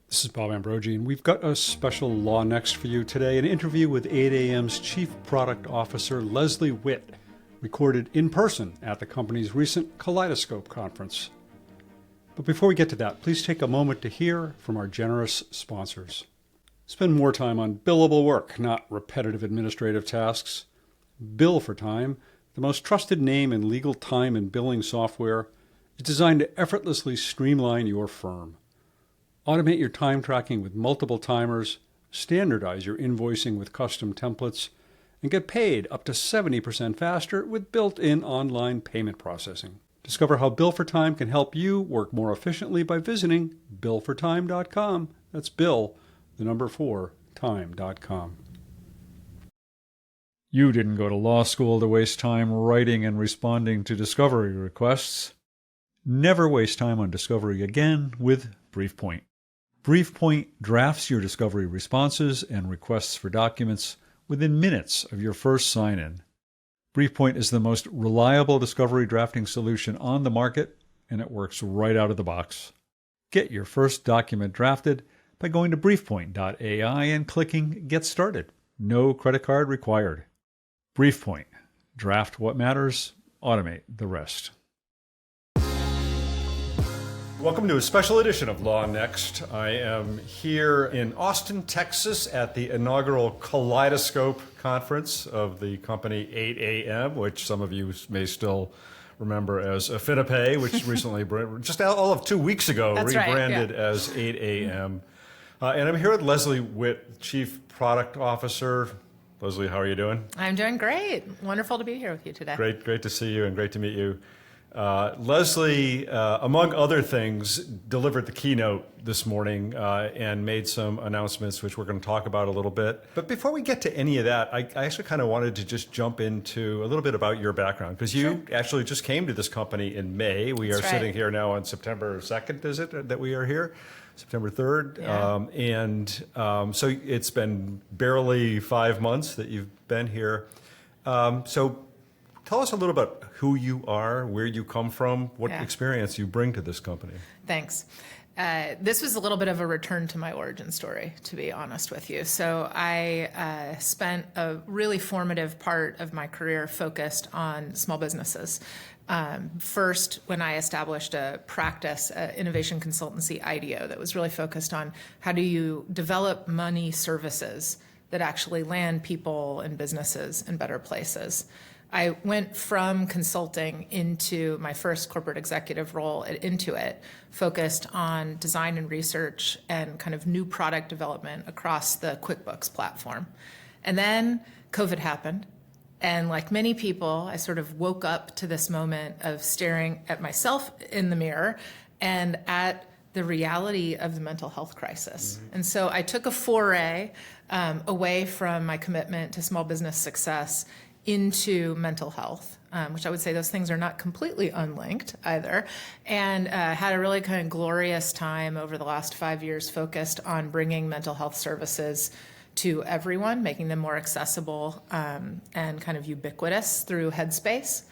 This is Bob Ambrogi, and we've got a special LawNext for you today, an interview with 8am's Chief Product Officer, Leslie Witt, recorded in person at the company's recent Kaleidoscope conference. But before we get to that, please take a moment to hear from our generous sponsors. Spend more time on billable work, not repetitive administrative tasks. Bill for Time, the most trusted name in legal time and billing software, is designed to effortlessly streamline your firm. Automate your time tracking with multiple timers, standardize your invoicing with custom templates, and get paid up to 70% faster with built-in online payment processing. Discover how Bill for Time can help you work more efficiently by visiting billfortime.com. That's Bill, the number 4, time.com. You didn't go to law school to waste time writing and responding to discovery requests. Never waste time on discovery again with BriefPoint. BriefPoint drafts your discovery responses and requests for documents within minutes of your first sign-in. BriefPoint is the most reliable discovery drafting solution on the market, and it works right out of the box. Get your first document drafted by going to briefpoint.ai and clicking Get Started. No credit card required. BriefPoint. Draft what matters, automate the rest. Welcome to a special edition of LawNext. I am here in Austin, Texas at the inaugural Kaleidoscope conference of the company 8am, which some of you may still remember as AffiniPay, which recently, just all of 2 weeks ago, rebranded as 8am. And I'm here with Leslie Witt, Chief Product Officer. Leslie, how are you doing? I'm doing great. Wonderful to be here with you today. Great to see you and great to meet you. Leslie, among other things, delivered the keynote this morning and made some announcements, which we're going to talk about a little bit. But before we get to any of that, I actually kind of wanted to just jump into a little bit about your background, because you actually just came to this company in May. We are sitting here now on September 2nd, is it, that we are here? September 3rd. Yeah. So it's been barely 5 months that you've been here. So tell us a little about who you are, where you come from, what experience you bring to this company. Thanks. This was a little bit of a return to my origin story, to be honest with you. So I spent a really formative part of my career focused on small businesses. First, when I established a practice, innovation consultancy IDEO, that was really focused on how do you develop money services that actually land people and businesses in better places. I went from consulting into my first corporate executive role at Intuit, focused on design and research and kind of new product development across the QuickBooks platform. And then COVID happened. And like many people, I sort of woke up to this moment of staring at myself in the mirror and at the reality of the mental health crisis. Mm-hmm. And so I took a foray away from my commitment to small business success into mental health, which I would say those things are not completely unlinked either, and had a really kind of glorious time over the last 5 years focused on bringing mental health services to everyone, making them more accessible and kind of ubiquitous through Headspace.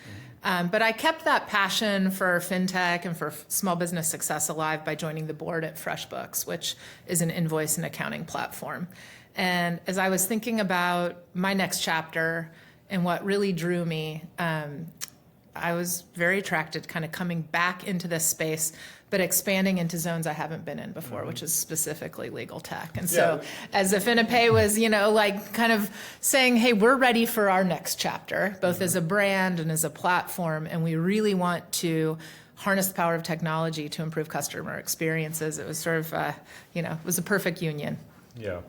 Mm-hmm. But I kept that passion for fintech and for small business success alive by joining the board at FreshBooks, which is an invoice and accounting platform. And as I was thinking about my next chapter, and what really drew me, I was very attracted to kind of coming back into this space, but expanding into zones I haven't been in before, which is specifically legal tech. And so as AffiniPay was, like kind of saying, hey, we're ready for our next chapter, both as a brand and as a platform, and we really want to harness the power of technology to improve customer experiences. It was sort of, it was a perfect union. Yeah.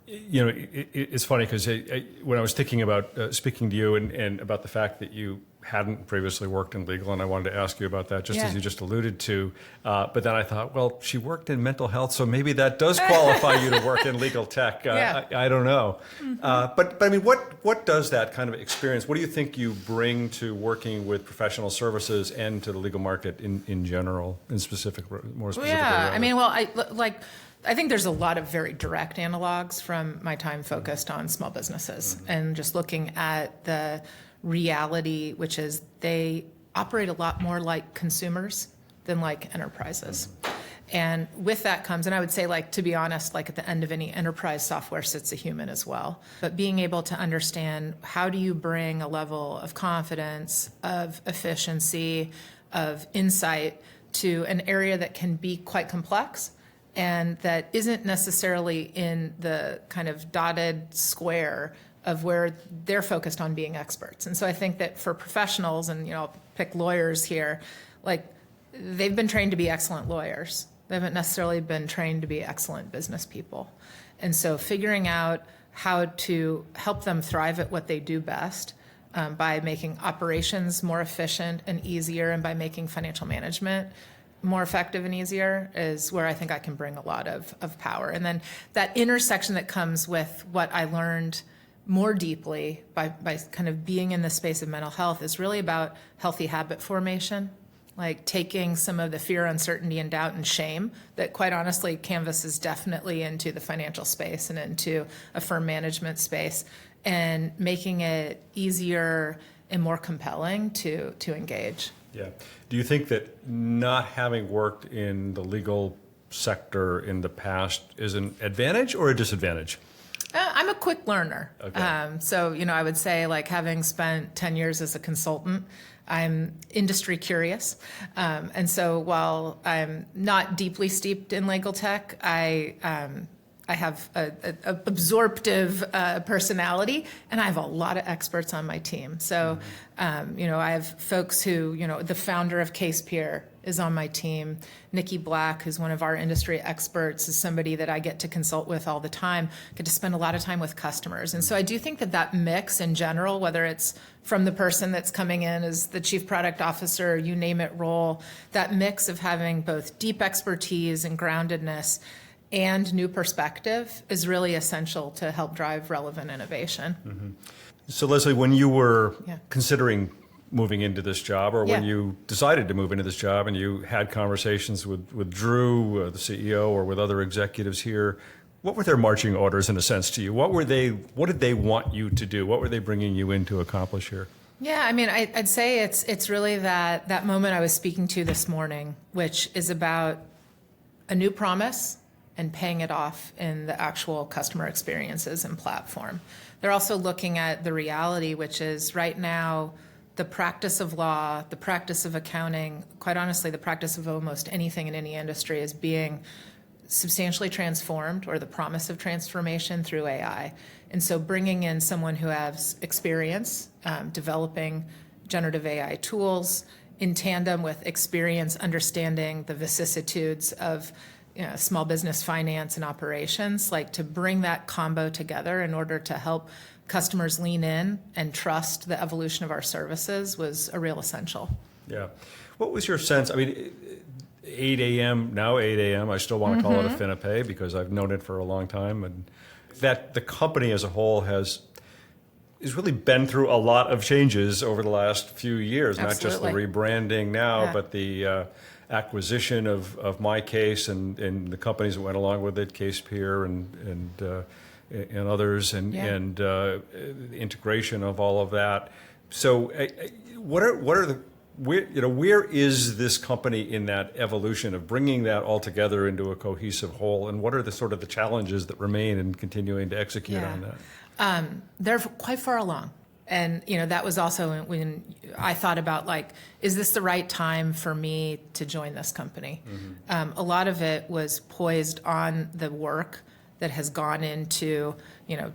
It's funny because when I was thinking about speaking to you and about the fact that you hadn't previously worked in legal, and I wanted to ask you about that, just as you just alluded to. But then I thought, well, she worked in mental health, so maybe that does qualify you to work in legal tech. I don't know. Mm-hmm. But I mean, what does that kind of experience, what do you think you bring to working with professional services and to the legal market in general, more specifically? Yeah, I mean, I think there's a lot of very direct analogs from my time focused on small businesses and just looking at the reality, which is they operate a lot more like consumers than like enterprises. And with that comes, and I would say, like, to be honest, like at the end of any enterprise software sits a human as well. But being able to understand how do you bring a level of confidence, of efficiency, of insight to an area that can be quite complex and that isn't necessarily in the kind of dotted square of where they're focused on being experts. And so I think that for professionals, and I'll pick lawyers here, like they've been trained to be excellent lawyers. They haven't necessarily been trained to be excellent business people. And so figuring out how to help them thrive at what they do best by making operations more efficient and easier, and by making financial management more effective and easier is where I think I can bring a lot of power. And then that intersection that comes with what I learned more deeply by kind of being in the space of mental health is really about healthy habit formation, like taking some of the fear, uncertainty, and doubt and shame that, quite honestly, Canvas is definitely into the financial space and into a firm management space, and making it easier and more compelling to engage. Yeah. Do you think that not having worked in the legal sector in the past is an advantage or a disadvantage? I'm a quick learner. Okay. So, I would say, like, having spent 10 years as a consultant, I'm industry curious. And so while I'm not deeply steeped in legal tech, I have an absorptive personality, and I have a lot of experts on my team. So, I have folks who, the founder of CASEpeer is on my team. Nikki Black, who's one of our industry experts, is somebody that I get to consult with all the time, get to spend a lot of time with customers. And so I do think that mix in general, whether it's from the person that's coming in as the chief product officer, you name it role, that mix of having both deep expertise and groundedness and new perspective is really essential to help drive relevant innovation. Mm-hmm. So Leslie, when you were considering moving into this job, or when you decided to move into this job and you had conversations with Drew, the CEO, or with other executives here, what were their marching orders in a sense to you? What did they want you to do? What were they bringing you in to accomplish here? Yeah, I mean, I'd say it's really that moment I was speaking to this morning, which is about a new promise and paying it off in the actual customer experiences and platform. They're also looking at the reality, which is right now, the practice of law, the practice of accounting, quite honestly, the practice of almost anything in any industry is being substantially transformed, or the promise of transformation, through AI. And so bringing in someone who has experience developing generative AI tools in tandem with experience understanding the vicissitudes of small business finance and operations, like to bring that combo together in order to help customers lean in and trust the evolution of our services was a real essential. Yeah. What was your sense? I mean, 8 a.m., now 8 a.m., I still want to call it AffiniPay because I've known it for a long time, and that the company as a whole has really been through a lot of changes over the last few years, Absolutely. Not just the rebranding now, but the acquisition of MyCase and the companies that went along with it, CASEpeer and others, and the integration of all of that. So, where is this company in that evolution of bringing that all together into a cohesive whole, and what are the sort of the challenges that remain in continuing to execute on that? They're quite far along. And, that was also when I thought about, like, is this the right time for me to join this company? A lot of it was poised on the work that has gone into,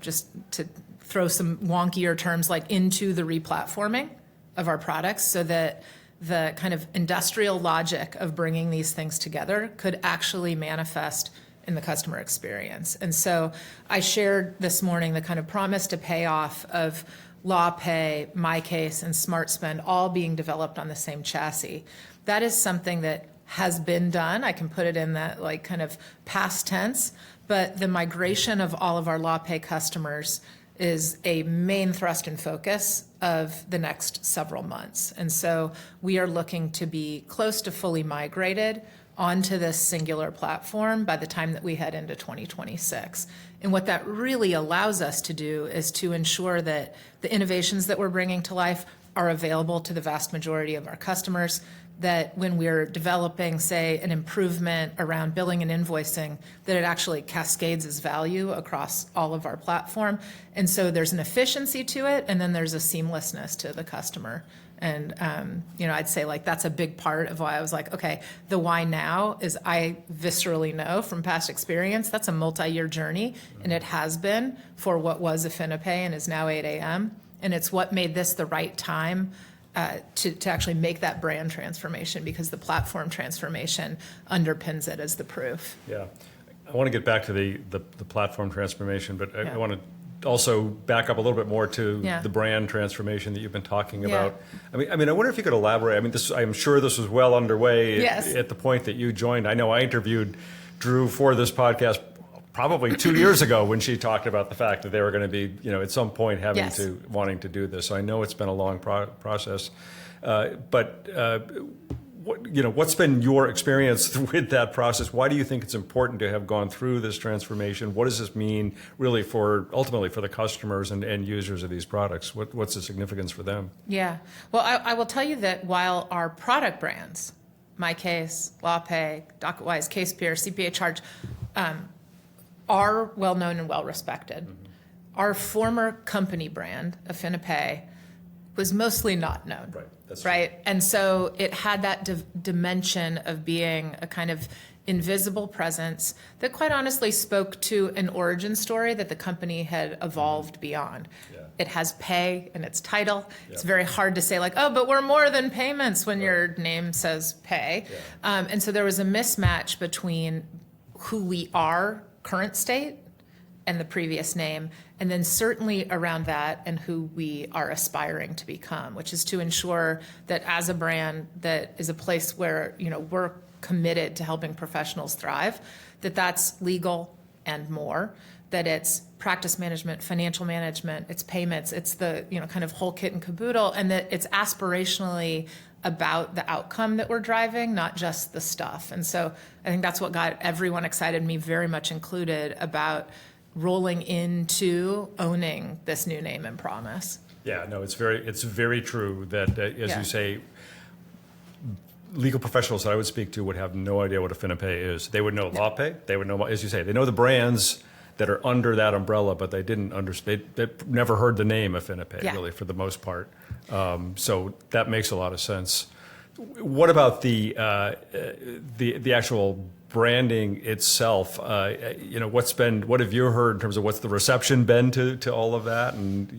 just to throw some wonkier terms, like into the replatforming of our products, so that the kind of industrial logic of bringing these things together could actually manifest in the customer experience. And so I shared this morning the kind of promise to pay off of LawPay, MyCase, and SmartSpend all being developed on the same chassis. That is something that has been done. I can put it in that like kind of past tense, but the migration of all of our LawPay customers is a main thrust and focus of the next several months. And so we are looking to be close to fully migrated onto this singular platform by the time that we head into 2026. And what that really allows us to do is to ensure that the innovations that we're bringing to life are available to the vast majority of our customers, that when we're developing, say, an improvement around billing and invoicing, that it actually cascades as value across all of our platform. And so there's an efficiency to it, and then there's a seamlessness to the customer. And, I'd say like that's a big part of why I was like, okay, the why now is I viscerally know from past experience that's a multi-year journey, and it has been for what was AffiniPay and is now 8am. And it's what made this the right time to actually make that brand transformation, because the platform transformation underpins it as the proof. Yeah. I want to get back to the platform transformation, but I want to also back up a little bit more to the brand transformation that you've been talking about. I mean, I wonder if you could elaborate. I mean, I'm sure this was well underway at the point that you joined. I know I interviewed Drew for this podcast probably 2 years ago when she talked about the fact that they were going to be, at some point wanting to do this. So I know it's been a long process, what's been your experience with that process? Why do you think it's important to have gone through this transformation? What does this mean really ultimately for the customers and end users of these products? What's the significance for them? Yeah. Well, I will tell you that while our product brands, MyCase, LawPay, Docketwise, CASEpeer, CPA Charge, are well known and well respected, our former company brand, AffiniPay, was mostly not known. Right. That's right. True. And so it had that dimension of being a kind of invisible presence that quite honestly spoke to an origin story that the company had evolved beyond. Yeah. It has pay in its title. Yeah. It's very hard to say like, oh, but we're more than payments when your name says pay. Yeah. And so there was a mismatch between who we are, current state, and the previous name, and then certainly around that and who we are aspiring to become, which is to ensure that as a brand that is a place where we're committed to helping professionals thrive, that's legal and more, that it's practice management, financial management, it's payments, it's the kind of whole kit and caboodle, and that it's aspirationally about the outcome that we're driving, not just the stuff. And so I think that's what got everyone excited, me very much included, about rolling into owning this new name and promise. Yeah, no, it's very true that, as you say, legal professionals that I would speak to would have no idea what AffiniPay is. They would know LawPay. They would know, as you say, they know the brands that are under that umbrella, but they didn't understand. They never heard the name AffiniPay, really, for the most part. So that makes a lot of sense. What about the actual branding itself? What have you heard in terms of what's the reception been to all of that, and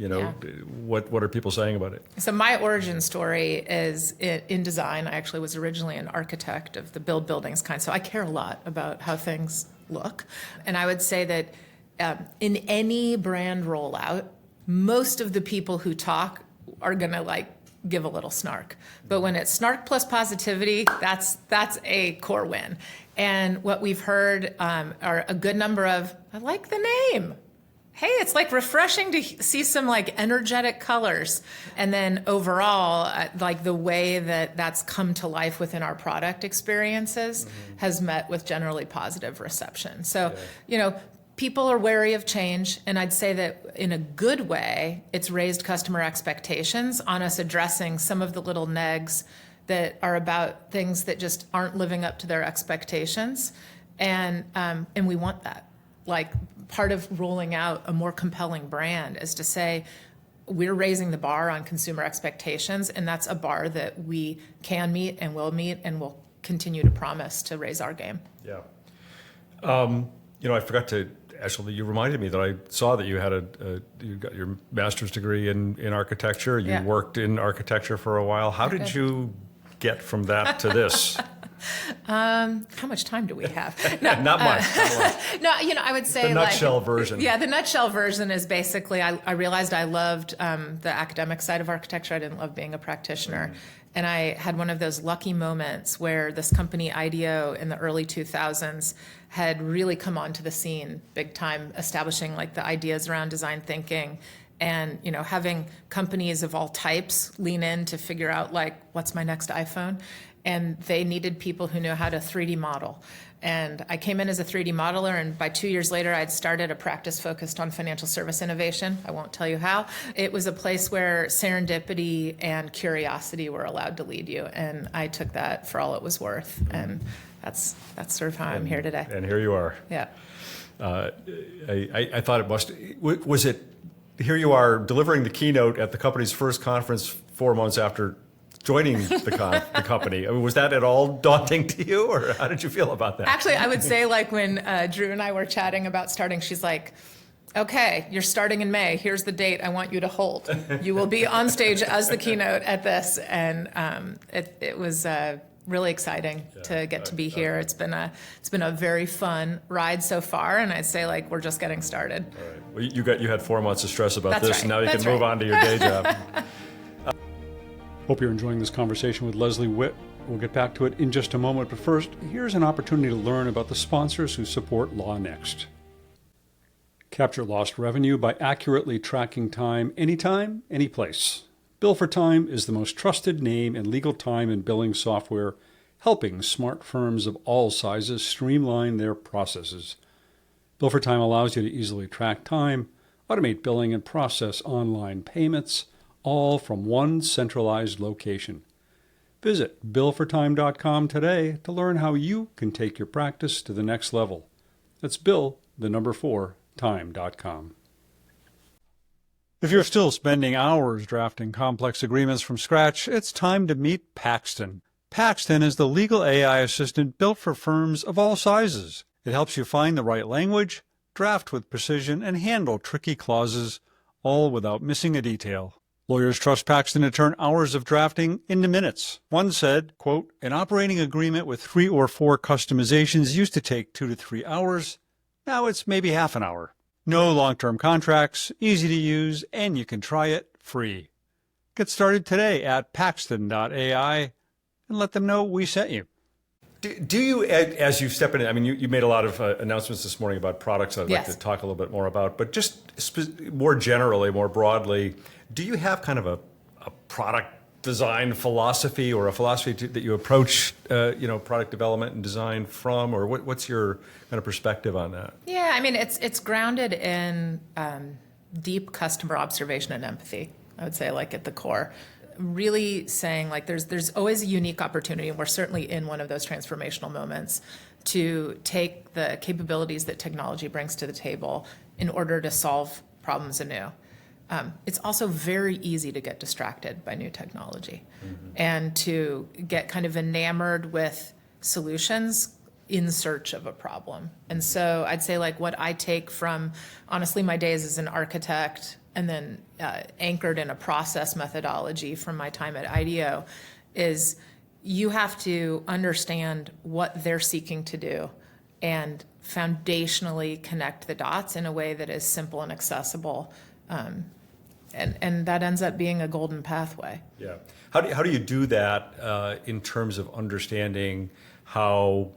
what are people saying about it? So my origin story is in design. I actually was originally an architect of the build buildings kind, so I care a lot about how things look. And I would say that in any brand rollout, most of the people who talk are gonna give a little snark. But when it's snark plus positivity, that's a core win. And what we've heard are a good number of, I like the name. Hey, it's refreshing to see some energetic colors. And then overall, the way that's come to life within our product experiences has met with generally positive reception. So, people are wary of change, and I'd say that in a good way, it's raised customer expectations on us addressing some of the little negs that are about things that just aren't living up to their expectations, and we want that. Part of rolling out a more compelling brand is to say we're raising the bar on consumer expectations, and that's a bar that we can meet and will continue to promise to raise our game. Yeah. I forgot to. Actually, you reminded me that I saw that you had you got your master's degree in architecture. You worked in architecture for a while. How did you get from that to this? How much time do we have? No, not much. No, I would say the nutshell version. Yeah, the nutshell version is basically I realized I loved the academic side of architecture. I didn't love being a practitioner. And I had one of those lucky moments where this company, IDEO, in the early 2000s had really come onto the scene big time, establishing the ideas around design thinking, and having companies of all types lean in to figure out what's my next iPhone. and they needed people who knew how to 3D model. And I came in as a 3D modeler, and by 2 years later, I'd started a practice focused on financial service innovation. I won't tell you how. It was a place where serendipity and curiosity were allowed to lead you, and I took that for all it was worth. And that's sort of how I'm here today. And here you are. Yeah. I thought was it, here you are delivering the keynote at the company's first conference 4 months after joining the company. I mean, was that at all daunting to you, or how did you feel about that? Actually, I would say, like, when Drew and I were chatting about starting, she's like, okay, you're starting in May. Here's the date I want you to hold. You will be on stage as the keynote at this. And it was really exciting to get to be here. It's been a very fun ride so far, and I'd say, like, we're just getting started. All right. Well, you had 4 months of stress about That's this, right. and now you That's can move right. on to your day job. Hope you're enjoying this conversation with Leslie Witt. We'll get back to it in just a moment, but first, here's an opportunity to learn about the sponsors who support LawNext. Capture lost revenue by accurately tracking time anytime, anyplace. Bill for Time is the most trusted name in legal time and billing software, helping smart firms of all sizes streamline their processes. Bill for Time allows you to easily track time, automate billing, and process online payments, all from one centralized location. Visit billfortime.com today to learn how you can take your practice to the next level. That's time.com. If you're still spending hours drafting complex agreements from scratch, it's time to meet Paxton. Paxton is the legal AI assistant built for firms of all sizes. It helps you find the right language, draft with precision, and handle tricky clauses, all without missing a detail. Lawyers trust Paxton to turn hours of drafting into minutes. One said, quote, an operating agreement with 3 or 4 customizations used to take 2 to 3 hours. Now it's maybe half an hour. No long-term contracts, easy to use, and you can try it free. Get started today at paxton.ai and let them know we sent you. Do you, as you step in, I mean, you made a lot of announcements this morning about products I'd like to talk a little bit more about, but just more generally, more broadly, do you have kind of a product design philosophy or a philosophy that you approach, product development and design from, or what's your kind of perspective on that? Yeah, I mean, it's grounded in deep customer observation and empathy, I would say, like, at the core. Really saying, like, there's always a unique opportunity, and we're certainly in one of those transformational moments, to take the capabilities that technology brings to the table in order to solve problems anew. It's also very easy to get distracted by new technology and to get kind of enamored with solutions in search of a problem. And so I'd say, like, what I take from, honestly, my days as an architect and then anchored in a process methodology from my time at IDEO is you have to understand what they're seeking to do and foundationally connect the dots in a way that is simple and accessible. And that ends up being a golden pathway. Yeah. How do you do that in terms of understanding how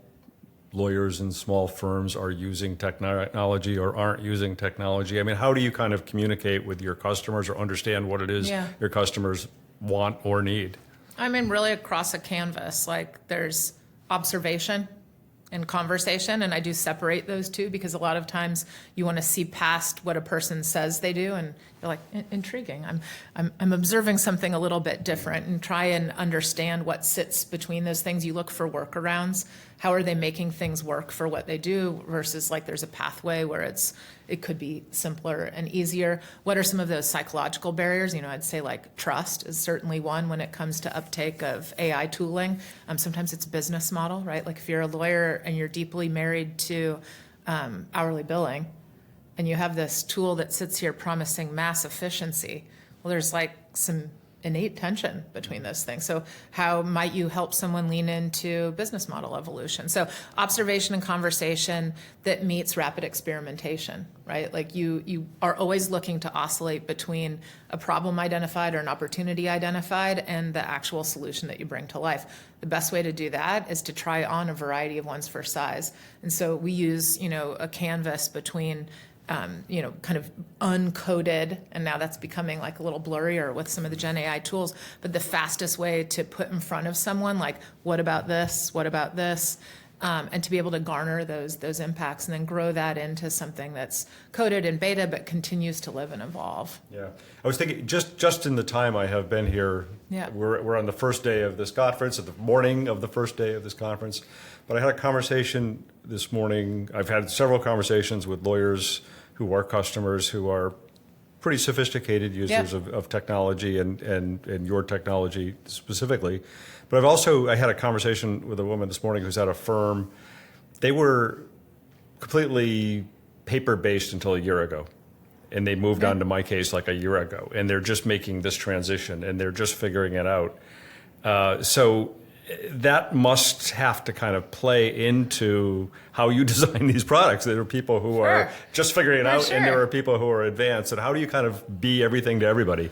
lawyers and small firms are using technology or aren't using technology? I mean, how do you kind of communicate with your customers or understand what it is your customers want or need? I mean, really across a canvas, like, there's observation and conversation, and I do separate those two because a lot of times you want to see past what a person says they do, and you're like, intriguing. I'm observing something a little bit different, and try and understand what sits between those things. You look for workarounds. How are they making things work for what they do versus, like, there's a pathway where it could be simpler and easier. What are some of those psychological barriers? I'd say, like, trust is certainly one when it comes to uptake of AI tooling. Sometimes it's business model, right? Like, if you're a lawyer and you're deeply married to hourly billing and you have this tool that sits here promising mass efficiency, well, there's, like, some innate tension between those things. So how might you help someone lean into business model evolution? So observation and conversation that meets rapid experimentation, right? Like, you are always looking to oscillate between a problem identified or an opportunity identified and the actual solution that you bring to life. The best way to do that is to try on a variety of ones for size. And so we use, a canvas between kind of uncoded, and now that's becoming like a little blurrier with some of the Gen AI tools, but the fastest way to put in front of someone, like, what about this? What about this? And to be able to garner those impacts and then grow that into something that's coded in beta but continues to live and evolve. Yeah, I was thinking just in the time I have been here, we're on the first day of this conference, at the morning of the first day of this conference, but I had a conversation this morning. I've had several conversations with lawyers who are customers, who are pretty sophisticated users of technology and your technology specifically. But I had a conversation with a woman this morning who's at a firm. They were completely paper-based until a year ago, and they moved on to MyCase like a year ago, and they're just making this transition, and they're just figuring it out. So that must have to kind of play into how you design these products. There are people who are just figuring it out, and there are people who are advanced. And how do you kind of be everything to everybody?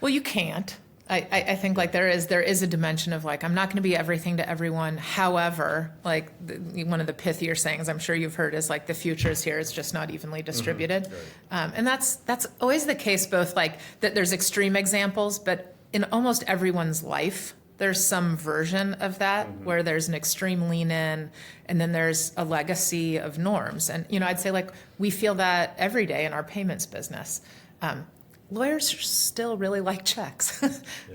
Well, you can't. I think like there is a dimension of like, I'm not going to be everything to everyone. However, like one of the pithier sayings I'm sure you've heard is like, the future is here, it's just not evenly distributed. Mm-hmm. And that's always the case, both like that there's extreme examples, but in almost everyone's life, there's some version of that where there's an extreme lean in, and then there's a legacy of norms. And, I'd say like we feel that every day in our payments business. Lawyers still really like checks,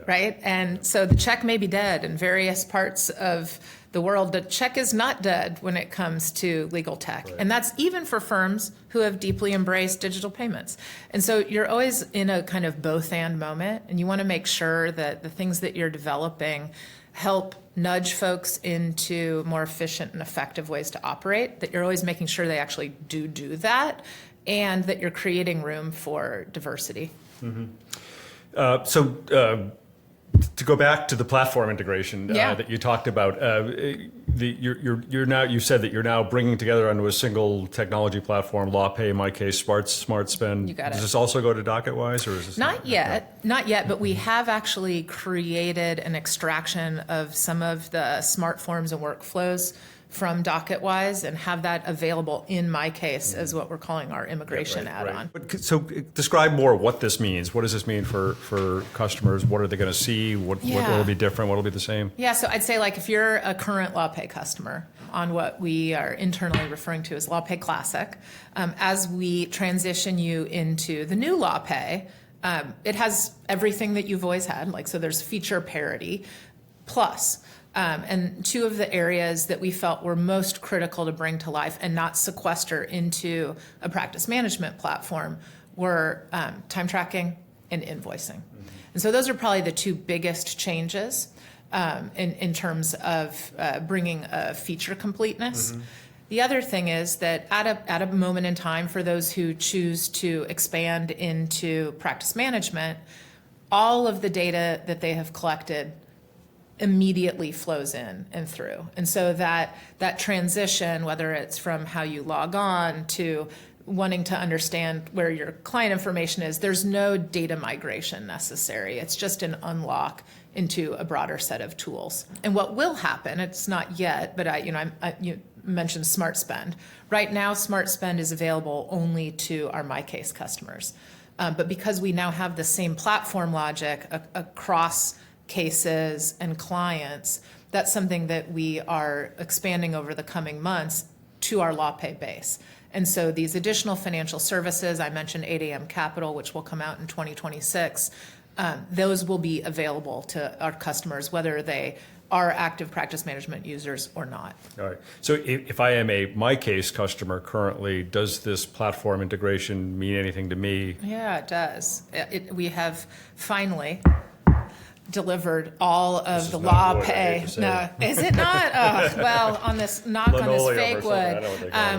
right? And so the check may be dead in various parts of the world. The check is not dead when it comes to legal tech. Right. And that's even for firms who have deeply embraced digital payments. And so you're always in a kind of both and moment, and you want to make sure that the things that you're developing help nudge folks into more efficient and effective ways to operate, that you're always making sure they actually do that, and that you're creating room for diversity. Mm-hmm. To go back to the platform integration that you talked about, you said that you're now bringing together onto a single technology platform, LawPay, MyCase, SmartSpend. You got it. Does this also go to Docketwise, or is this not yet? Not yet, but we have actually created an extraction of some of the smart forms and workflows from Docketwise and have that available in MyCase as what we're calling our immigration add-on. Right. So describe more what this means. What does this mean for customers? What are they going to see? What will be different? What will be the same? Yeah, so I'd say like if you're a current LawPay customer on what we are internally referring to as LawPay Classic, as we transition you into the new LawPay, it has everything that you've always had. Like, so there's feature parity plus. And two of the areas that we felt were most critical to bring to life and not sequester into a practice management platform were time tracking and invoicing. Mm-hmm. And so those are probably the two biggest changes in terms of bringing a feature completeness. Mm-hmm. The other thing is that at a moment in time, for those who choose to expand into practice management, all of the data that they have collected immediately flows in and through. And so that transition, whether it's from how you log on to wanting to understand where your client information is, there's no data migration necessary. It's just an unlock into a broader set of tools. And what will happen, it's not yet, but you mentioned SmartSpend. Right now, SmartSpend is available only to our MyCase customers. But because we now have the same platform logic across cases and clients, that's something that we are expanding over the coming months to our LawPay base. And so these additional financial services, I mentioned 8am Capital, which will come out in 2026, those will be available to our customers, whether they are active practice management users or not. All right. So if I am a MyCase customer currently, does this platform integration mean anything to me? Yeah, it does. We have finally delivered all of the LawPay. No, is it not? Well, on this knock on this fake wood,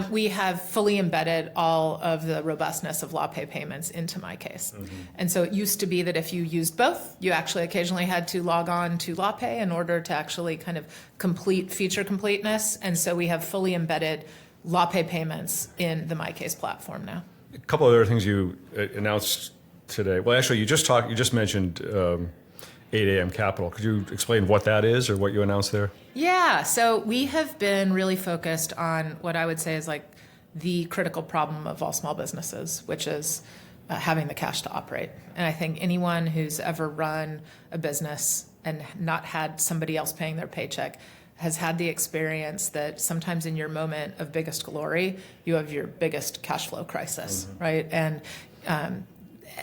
we have fully embedded all of the robustness of LawPay payments into MyCase. Mm-hmm. And so it used to be that if you used both, you actually occasionally had to log on to LawPay in order to actually kind of complete feature completeness. And so we have fully embedded LawPay payments in the MyCase platform now. A couple of other things you announced today. Well, actually, you just mentioned 8am Capital. Could you explain what that is or what you announced there? Yeah, so we have been really focused on what I would say is like the critical problem of all small businesses, which is having the cash to operate. And I think anyone who's ever run a business and not had somebody else paying their paycheck has had the experience that sometimes in your moment of biggest glory, you have your biggest cash flow crisis, right?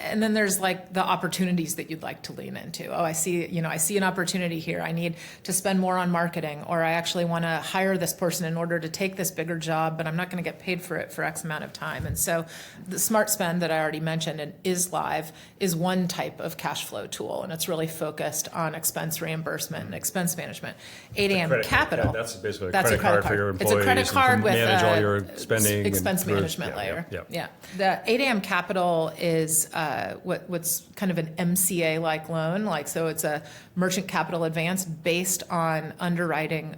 And then there's like the opportunities that you'd like to lean into. Oh, I see an opportunity here. I need to spend more on marketing, or I actually want to hire this person in order to take this bigger job, but I'm not going to get paid for it for X amount of time. And so the SmartSpend that I already mentioned and is live is one type of cash flow tool, and it's really focused on expense reimbursement and expense management. 8am Capital. That's basically a credit card for your employees. It's a credit card with manage all your spending, expense management layer. Yeah. The 8am Capital is what's kind of an MCA-like loan, so it's a merchant capital advance based on underwriting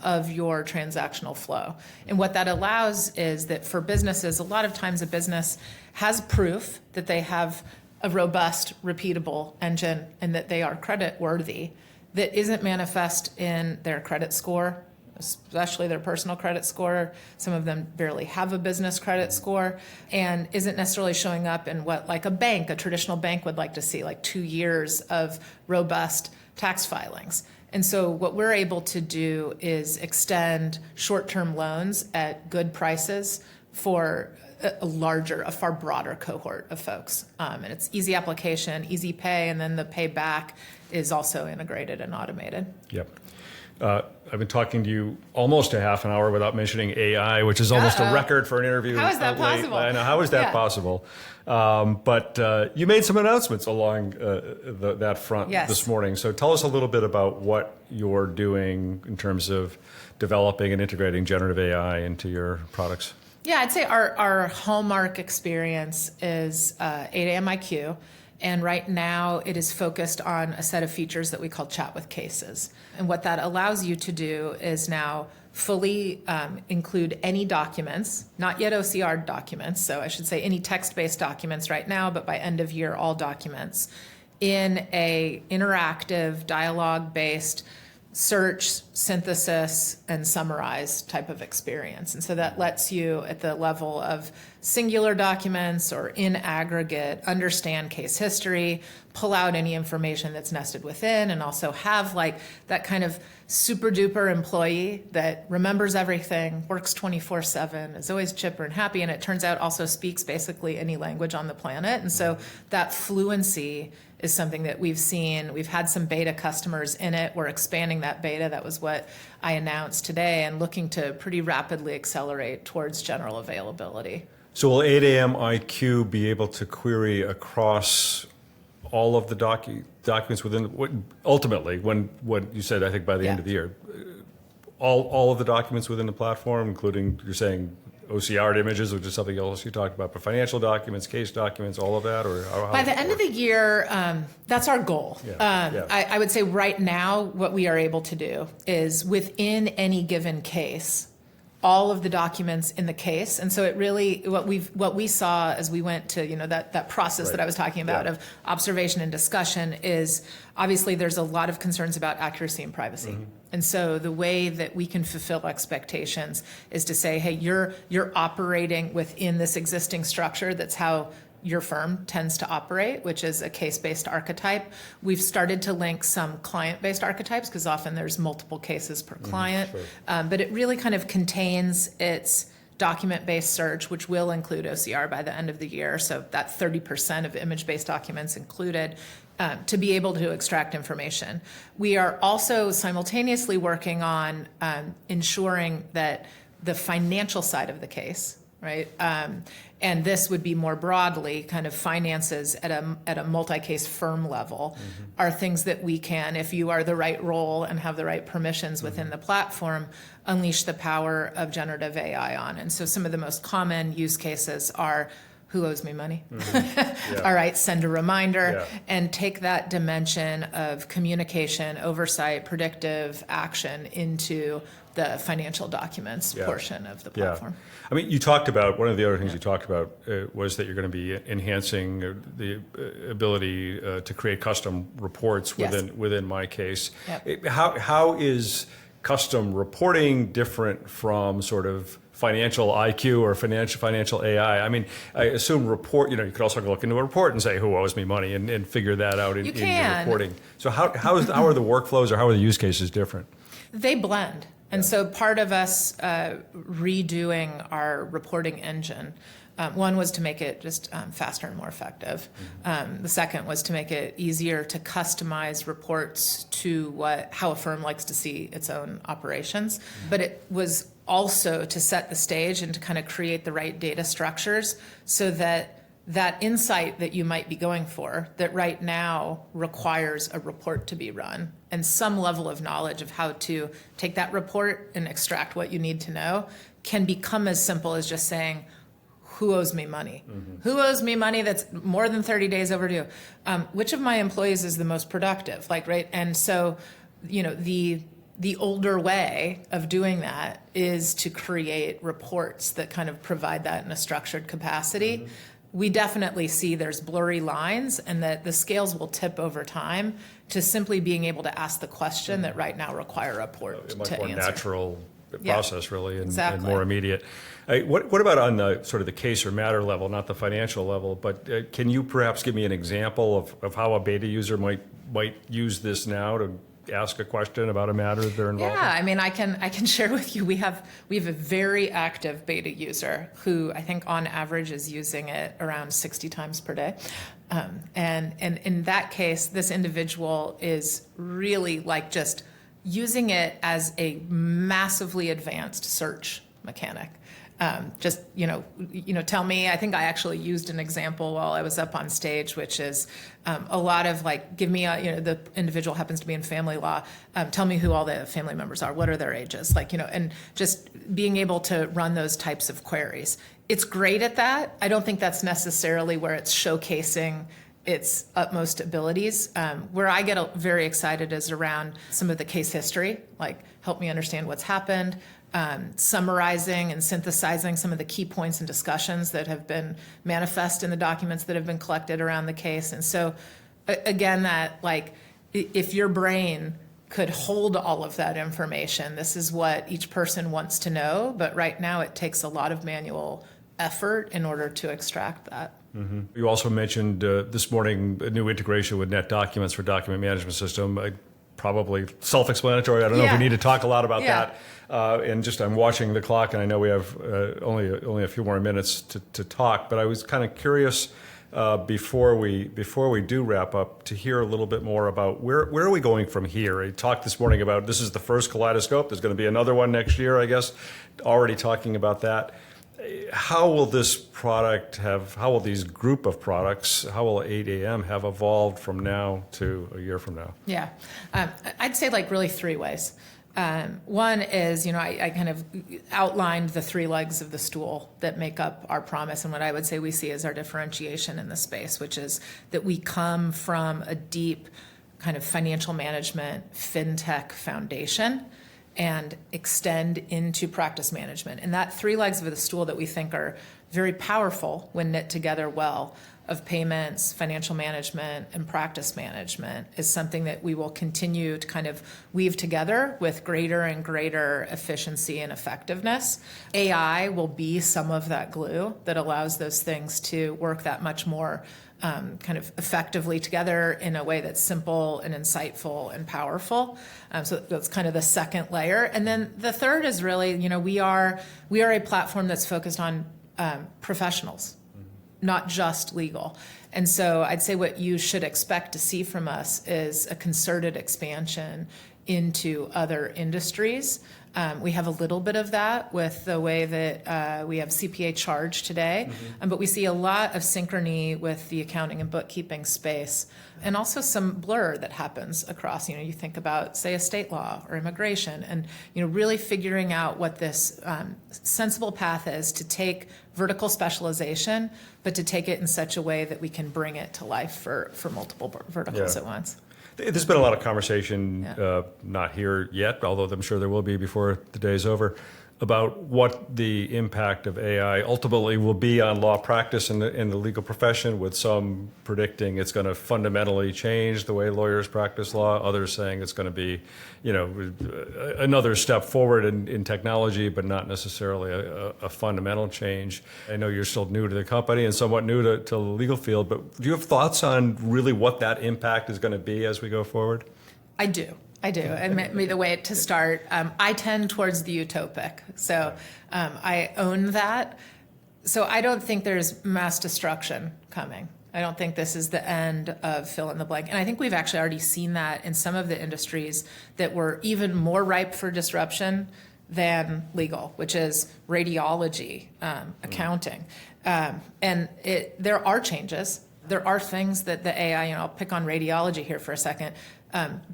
of your transactional flow. And what that allows is that for businesses, a lot of times a business has proof that they have a robust, repeatable engine and that they are credit worthy that isn't manifest in their credit score, especially their personal credit score. Some of them barely have a business credit score, and isn't necessarily showing up in what like a traditional bank would like to see, like 2 years of robust tax filings. And so what we're able to do is extend short-term loans at good prices for a far broader cohort of folks. And it's easy application, easy pay, and then the pay back is also integrated and automated. Yep. I've been talking to you almost a half an hour without mentioning AI, which is almost a record for an interview. How is that possible? I know. How is that possible? But you made some announcements along that front this morning. So tell us a little bit about what you're doing in terms of developing and integrating generative AI into your products. Yeah, I'd say our hallmark experience is 8am IQ. And right now it is focused on a set of features that we call Chat with Cases. And what that allows you to do is now fully include any documents, not yet OCR documents, so I should say any text-based documents right now, but by end of year, all documents, in a interactive, dialogue-based search, synthesis, and summarize type of experience. And so that lets you, at the level of singular documents or in aggregate, understand case history, pull out any information that's nested within, and also have like that kind of super duper employee that remembers everything, works 24/7, is always chipper and happy, and it turns out also speaks basically any language on the planet. And so that fluency is something that we've seen. We've had some beta customers in it. We're expanding that beta. That was what I announced today, and looking to pretty rapidly accelerate towards general availability. So will 8am IQ be able to query across all of the documents within, ultimately, when you said, I think by the end of the year, all of the documents within the platform, including, you're saying, OCR images, which is something else you talked about, but financial documents, case documents, all of that? Or by the end of the year, that's our goal. I would say right now what we are able to do is within any given case, all of the documents in the case. And so it really, what we saw as we went to, that process that I was talking about of observation and discussion is obviously there's a lot of concerns about accuracy and privacy. And so the way that we can fulfill expectations is to say, hey, you're operating within this existing structure. That's how your firm tends to operate, which is a case-based archetype. We've started to link some client-based archetypes because often there's multiple cases per client. But it really kind of contains its document-based search, which will include OCR by the end of the year. So that 30% of image-based documents included, to be able to extract information. We are also simultaneously working on ensuring that the financial side of the case, right? And this would be more broadly kind of finances at a multi-case firm level are things that we can, if you are the right role and have the right permissions within the platform, unleash the power of generative AI on. And so some of the most common use cases are, who owes me money? All right, send a reminder, and take that dimension of communication, oversight, predictive action into the financial documents portion of the platform. I mean, you talked about, one of the other things you talked about was that you're going to be enhancing the ability to create custom reports within MyCase. How is custom reporting different from sort of financial IQ or financial AI. I mean, I assume report, you could also look into a report and say who owes me money and figure that out in your reporting. So how are the workflows or how are the use cases different? They blend. And so part of us redoing our reporting engine, one was to make it just faster and more effective. The second was to make it easier to customize reports to how a firm likes to see its own operations. But it was also to set the stage and to kind of create the right data structures so that insight that you might be going for that right now requires a report to be run and some level of knowledge of how to take that report and extract what you need to know can become as simple as just saying, who owes me money? Who owes me money that's more than 30 days overdue? Which of my employees is the most productive? Right? And so, the older way of doing that is to create reports that kind of provide that in a structured capacity. We definitely see there's blurry lines and that the scales will tip over time to simply being able to ask the question that right now require a report to answer. A much more natural process, really, and exactly. more immediate. What about on the sort of the case or matter level, not the financial level, but can you perhaps give me an example of how a beta user might use this now to ask a question about a matter that they're involved in? Yeah, I mean, I can share with you, we have a very active beta user who I think on average is using it around 60 times per day. And in that case, this individual is really like just using it as a massively advanced search mechanic. Just, tell me, I think I actually used an example while I was up on stage, which is a lot of give me the individual happens to be in family law. Tell me who all the family members are. What are their ages? And just being able to run those types of queries. It's great at that. I don't think that's necessarily where it's showcasing its utmost abilities. Where I get very excited is around some of the case history, help me understand what's happened, summarizing and synthesizing some of the key points and discussions that have been manifest in the documents that have been collected around the case. And so, again, that if your brain could hold all of that information, this is what each person wants to know, but right now it takes a lot of manual effort in order to extract that. You also mentioned this morning a new integration with NetDocuments for document management system. Probably self-explanatory. I don't know if we need to talk a lot about that. And just I'm watching the clock, and I know we have only a few more minutes to talk. But I was kind of curious before we do wrap up to hear a little bit more about where are we going from here. I talked this morning about this is the first Kaleidoscope. There's going to be another one next year, I guess. Already talking about that. How will this product how will these group of products, how will 8am have evolved from now to a year from now? Yeah, I'd say really three ways. One is, I kind of outlined the three legs of the stool that make up our promise and what I would say we see as our differentiation in the space, which is that we come from a deep kind of financial management, fintech foundation and extend into practice management. And that three legs of the stool that we think are very powerful when knit together well of payments, financial management, and practice management is something that we will continue to kind of weave together with greater and greater efficiency and effectiveness. AI will be some of that glue that allows those things to work that much more kind of effectively together in a way that's simple and insightful and powerful. So that's kind of the second layer. And then the third is really, we are a platform that's focused on professionals, not just legal. And so I'd say what you should expect to see from us is a concerted expansion into other industries. We have a little bit of that with the way that we have CPA charge today, but we see a lot of synchrony with the accounting and bookkeeping space, and also some blur that happens across. You think about, say, estate law or immigration, and really figuring out what this sensible path is to take vertical specialization, but to take it in such a way that we can bring it to life for multiple verticals at once. There's been a lot of conversation, not here yet, although I'm sure there will be before the day's over, about what the impact of AI ultimately will be on law practice in the legal profession, with some predicting it's going to fundamentally change the way lawyers practice law, others saying it's going to be, another step forward in technology, but not necessarily a fundamental change. I know you're still new to the company and somewhat new to the legal field, but do you have thoughts on really what that impact is going to be as we go forward? I do. And maybe the way to start, I tend towards the utopic. So I own that. So I don't think there's mass destruction coming. I don't think this is the end of fill in the blank. And I think we've actually already seen that in some of the industries that were even more ripe for disruption than legal, which is radiology, accounting. And there are changes. There are things that the AI, I'll pick on radiology here for a second.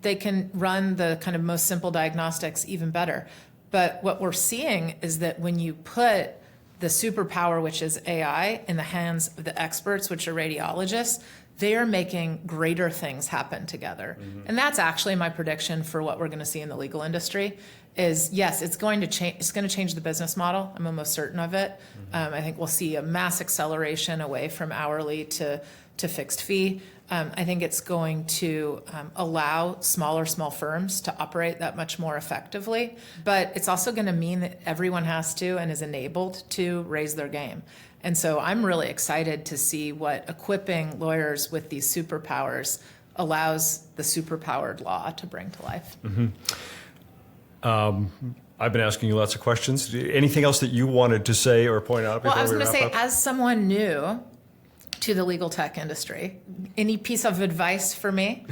They can run the kind of most simple diagnostics even better. But what we're seeing is that when you put the superpower, which is AI, in the hands of the experts, which are radiologists, they are making greater things happen together. And that's actually my prediction for what we're going to see in the legal industry is, yes, it's going to change. It's going to change the business model. I'm almost certain of it. I think we'll see a mass acceleration away from hourly to fixed fee. I think it's going to allow small firms to operate that much more effectively, but it's also going to mean that everyone has to and is enabled to raise their game. And so I'm really excited to see what equipping lawyers with these superpowers allows the superpowered law to bring to life. I've been asking you lots of questions. Anything else that you wanted to say or point out before we wrap up? Well, I was going to say, as someone new to the legal tech industry, any piece of advice for me?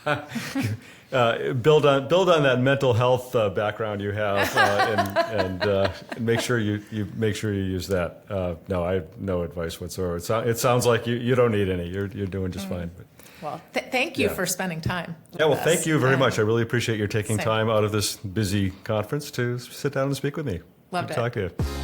Build on that mental health background you have, and make sure you use that. No, I have no advice whatsoever. It sounds like you don't need any. You're doing just fine. But. Well, thank you for spending time with well, us. thank you very much. I really appreciate your taking time out of this busy conference to sit down and speak with me. Loved Good it. to talk to you.